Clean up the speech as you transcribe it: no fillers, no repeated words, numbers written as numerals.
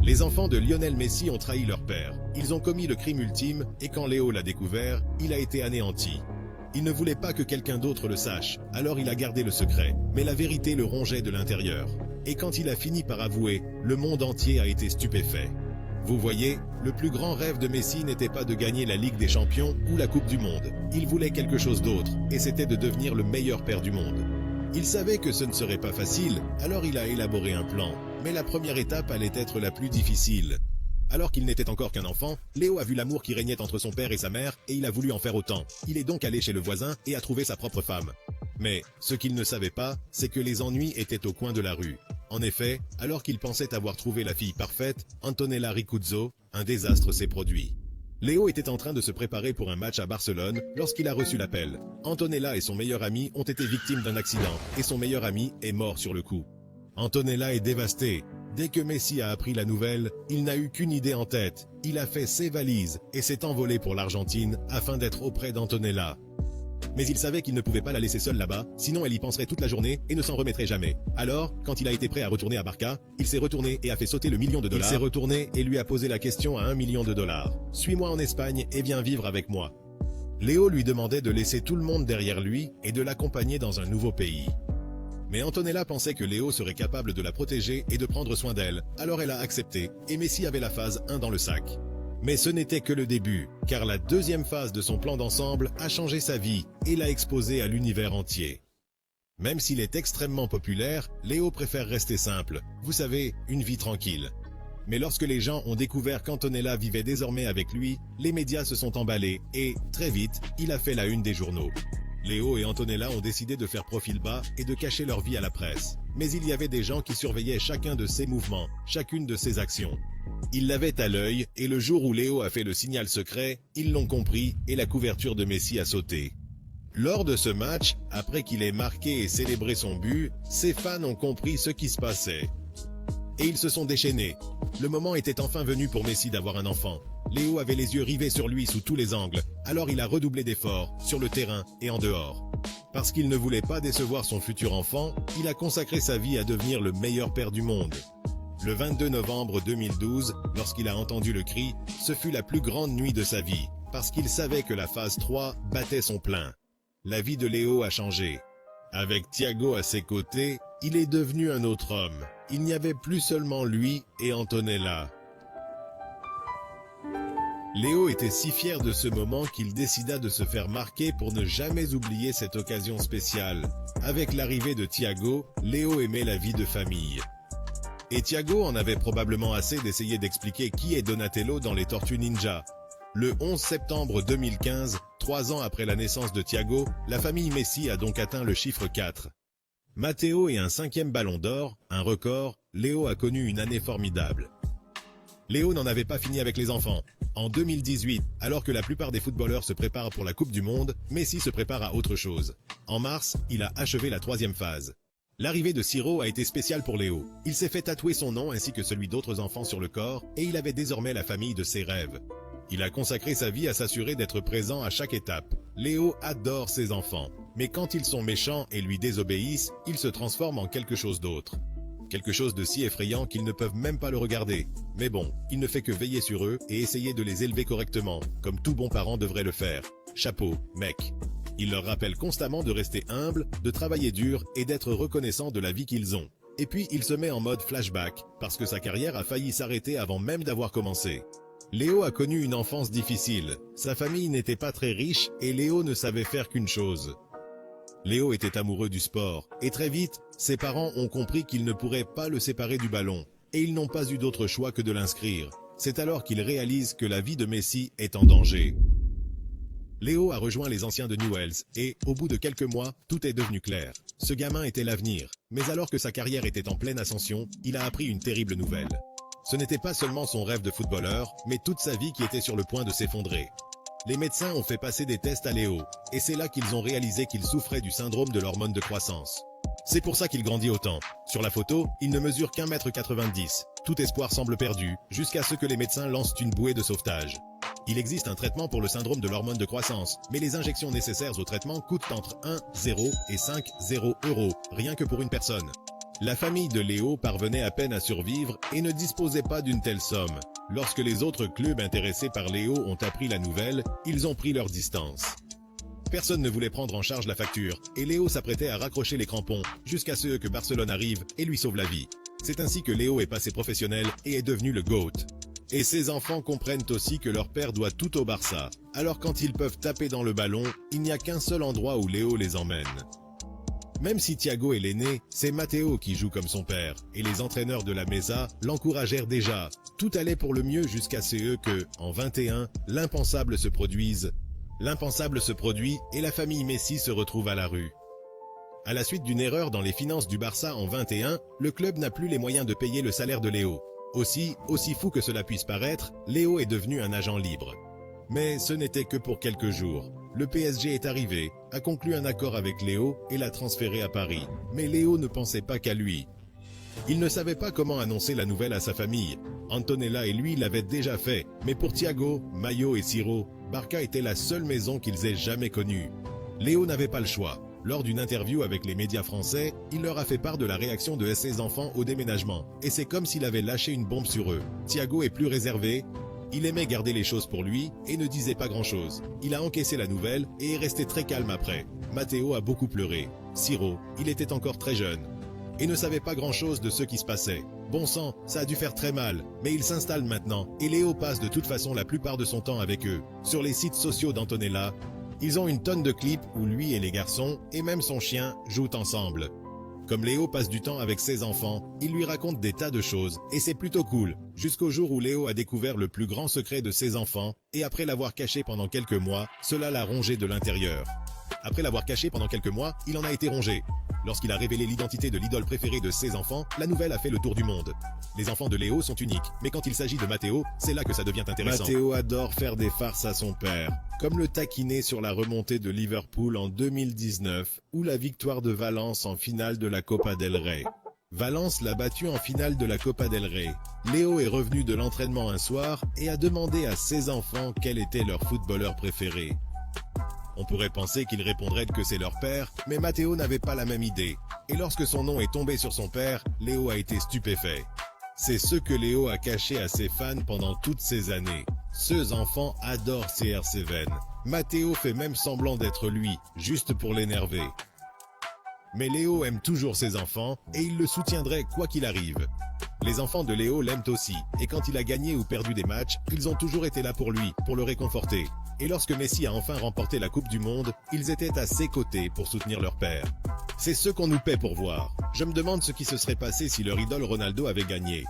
Les enfants de Lionel Messi ont trahi leur père. Ils ont commis le crime ultime et quand Léo l'a découvert, il a été anéanti. Il ne voulait pas que quelqu'un d'autre le sache, alors il a gardé le secret. Mais la vérité le rongeait de l'intérieur. Et quand il a fini par avouer, le monde entier a été stupéfait. Vous voyez, le plus grand rêve de Messi n'était pas de gagner la Ligue des Champions ou la Coupe du Monde. Il voulait quelque chose d'autre, et c'était de devenir le meilleur père du monde. Il savait que ce ne serait pas facile, alors il a élaboré un plan. Mais la première étape allait être la plus difficile. Alors qu'il n'était encore qu'un enfant, Léo a vu l'amour qui régnait entre son père et sa mère, et il a voulu en faire autant. Il est donc allé chez le voisin et a trouvé sa propre femme. Mais, ce qu'il ne savait pas, c'est que les ennuis étaient au coin de la rue. En effet, alors qu'il pensait avoir trouvé la fille parfaite, Antonella Ricuzzo, un désastre s'est produit. Léo était en train de se préparer pour un match à Barcelone lorsqu'il a reçu l'appel. Antonella et son meilleur ami ont été victimes d'un accident, et son meilleur ami est mort sur le coup. Antonella est dévastée. Dès que Messi a appris la nouvelle, il n'a eu qu'une idée en tête. Il a fait ses valises et s'est envolé pour l'Argentine afin d'être auprès d'Antonella. Mais il savait qu'il ne pouvait pas la laisser seule là-bas, sinon elle y penserait toute la journée et ne s'en remettrait jamais. Alors, quand il a été prêt à retourner à Barca, il s'est retourné et a fait sauter le $1 million. Il s'est retourné et lui a posé la question à $1 million. Suis-moi en Espagne et viens vivre avec moi. Léo lui demandait de laisser tout le monde derrière lui et de l'accompagner dans un nouveau pays. Mais Antonella pensait que Léo serait capable de la protéger et de prendre soin d'elle, alors elle a accepté, et Messi avait la phase 1 dans le sac. Mais ce n'était que le début, car la deuxième phase de son plan d'ensemble a changé sa vie et l'a exposé à l'univers entier. Même s'il est extrêmement populaire, Léo préfère rester simple, vous savez, une vie tranquille. Mais lorsque les gens ont découvert qu'Antonella vivait désormais avec lui, les médias se sont emballés et, très vite, il a fait la une des journaux. Léo et Antonella ont décidé de faire profil bas et de cacher leur vie à la presse. Mais il y avait des gens qui surveillaient chacun de ses mouvements, chacune de ses actions. Ils l'avaient à l'œil et le jour où Léo a fait le signal secret, ils l'ont compris et la couverture de Messi a sauté. Lors de ce match, après qu'il ait marqué et célébré son but, ses fans ont compris ce qui se passait. Et ils se sont déchaînés. Le moment était enfin venu pour Messi d'avoir un enfant. Léo avait les yeux rivés sur lui sous tous les angles, alors il a redoublé d'efforts, sur le terrain et en dehors. Parce qu'il ne voulait pas décevoir son futur enfant, il a consacré sa vie à devenir le meilleur père du monde. Le 22 novembre 2012, lorsqu'il a entendu le cri, ce fut la plus grande nuit de sa vie, parce qu'il savait que la phase 3 battait son plein. La vie de Léo a changé. Avec Thiago à ses côtés, il est devenu un autre homme. Il n'y avait plus seulement lui et Antonella. Léo était si fier de ce moment qu'il décida de se faire marquer pour ne jamais oublier cette occasion spéciale. Avec l'arrivée de Thiago, Léo aimait la vie de famille. Et Thiago en avait probablement assez d'essayer d'expliquer qui est Donatello dans les Tortues Ninja. Le 11 septembre 2015, 3 ans après la naissance de Thiago, la famille Messi a donc atteint le chiffre 4. Matteo et un 5e ballon d'or, un record, Léo a connu une année formidable. Léo n'en avait pas fini avec les enfants. En 2018, alors que la plupart des footballeurs se préparent pour la Coupe du Monde, Messi se prépare à autre chose. En mars, il a achevé la 3e phase. L'arrivée de Ciro a été spéciale pour Léo. Il s'est fait tatouer son nom ainsi que celui d'autres enfants sur le corps et il avait désormais la famille de ses rêves. Il a consacré sa vie à s'assurer d'être présent à chaque étape. Léo adore ses enfants, mais quand ils sont méchants et lui désobéissent, ils se transforment en quelque chose d'autre. Quelque chose de si effrayant qu'ils ne peuvent même pas le regarder. Mais bon, il ne fait que veiller sur eux et essayer de les élever correctement, comme tout bon parent devrait le faire. Chapeau, mec. Il leur rappelle constamment de rester humbles, de travailler dur et d'être reconnaissants de la vie qu'ils ont. Et puis il se met en mode flashback, parce que sa carrière a failli s'arrêter avant même d'avoir commencé. Léo a connu une enfance difficile. Sa famille n'était pas très riche et Léo ne savait faire qu'une chose. Léo était amoureux du sport, et très vite, ses parents ont compris qu'ils ne pourraient pas le séparer du ballon, et ils n'ont pas eu d'autre choix que de l'inscrire. C'est alors qu'il réalise que la vie de Messi est en danger. Léo a rejoint les anciens de Newell's, et, au bout de quelques mois, tout est devenu clair. Ce gamin était l'avenir, mais alors que sa carrière était en pleine ascension, il a appris une terrible nouvelle. Ce n'était pas seulement son rêve de footballeur, mais toute sa vie qui était sur le point de s'effondrer. Les médecins ont fait passer des tests à Léo, et c'est là qu'ils ont réalisé qu'il souffrait du syndrome de l'hormone de croissance. C'est pour ça qu'il grandit autant. Sur la photo, il ne mesure qu'1,90 m. Tout espoir semble perdu, jusqu'à ce que les médecins lancent une bouée de sauvetage. Il existe un traitement pour le syndrome de l'hormone de croissance, mais les injections nécessaires au traitement coûtent entre 1,0 et 5,0 €, rien que pour une personne. La famille de Léo parvenait à peine à survivre et ne disposait pas d'une telle somme. Lorsque les autres clubs intéressés par Léo ont appris la nouvelle, ils ont pris leur distance. Personne ne voulait prendre en charge la facture, et Léo s'apprêtait à raccrocher les crampons, jusqu'à ce que Barcelone arrive et lui sauve la vie. C'est ainsi que Léo est passé professionnel et est devenu le GOAT. Et ses enfants comprennent aussi que leur père doit tout au Barça. Alors quand ils peuvent taper dans le ballon, il n'y a qu'un seul endroit où Léo les emmène. Même si Thiago est l'aîné, c'est Matteo qui joue comme son père, et les entraîneurs de la Mesa l'encouragèrent déjà. Tout allait pour le mieux jusqu'à ce que, en 21, l'impensable se produise. L'impensable se produit et la famille Messi se retrouve à la rue. À la suite d'une erreur dans les finances du Barça en 21, le club n'a plus les moyens de payer le salaire de Léo. Aussi fou que cela puisse paraître, Léo est devenu un agent libre. Mais ce n'était que pour quelques jours. Le PSG est arrivé, a conclu un accord avec Léo et l'a transféré à Paris. Mais Léo ne pensait pas qu'à lui. Il ne savait pas comment annoncer la nouvelle à sa famille. Antonella et lui l'avaient déjà fait, mais pour Thiago, Mayo et Ciro, Barça était la seule maison qu'ils aient jamais connue. Léo n'avait pas le choix. Lors d'une interview avec les médias français, il leur a fait part de la réaction de ses enfants au déménagement, et c'est comme s'il avait lâché une bombe sur eux. Thiago est plus réservé, il aimait garder les choses pour lui et ne disait pas grand-chose. Il a encaissé la nouvelle et est resté très calme après. Matteo a beaucoup pleuré. Ciro, il était encore très jeune et ne savait pas grand-chose de ce qui se passait. Bon sang, ça a dû faire très mal, mais il s'installe maintenant, et Léo passe de toute façon la plupart de son temps avec eux. Sur les sites sociaux d'Antonella, ils ont une tonne de clips où lui et les garçons, et même son chien, jouent ensemble. Comme Léo passe du temps avec ses enfants, il lui raconte des tas de choses, et c'est plutôt cool, jusqu'au jour où Léo a découvert le plus grand secret de ses enfants, et après l'avoir caché pendant quelques mois, cela l'a rongé de l'intérieur. Après l'avoir caché pendant quelques mois, il en a été rongé. Lorsqu'il a révélé l'identité de l'idole préférée de ses enfants, la nouvelle a fait le tour du monde. Les enfants de Léo sont uniques, mais quand il s'agit de Matteo, c'est là que ça devient intéressant. Matteo adore faire des farces à son père, comme le taquiner sur la remontée de Liverpool en 2019, ou la victoire de Valence en finale de la Copa del Rey. Valence l'a battu en finale de la Copa del Rey. Léo est revenu de l'entraînement un soir et a demandé à ses enfants quel était leur footballeur préféré. On pourrait penser qu'ils répondraient que c'est leur père, mais Matteo n'avait pas la même idée. Et lorsque son nom est tombé sur son père, Léo a été stupéfait. C'est ce que Léo a caché à ses fans pendant toutes ces années. Ces enfants adorent CR7. Matteo fait même semblant d'être lui, juste pour l'énerver. Mais Léo aime toujours ses enfants, et il le soutiendrait quoi qu'il arrive. Les enfants de Léo l'aiment aussi, et quand il a gagné ou perdu des matchs, ils ont toujours été là pour lui, pour le réconforter. Et lorsque Messi a enfin remporté la Coupe du Monde, ils étaient à ses côtés pour soutenir leur père. C'est ce qu'on nous paie pour voir. Je me demande ce qui se serait passé si leur idole Ronaldo avait gagné.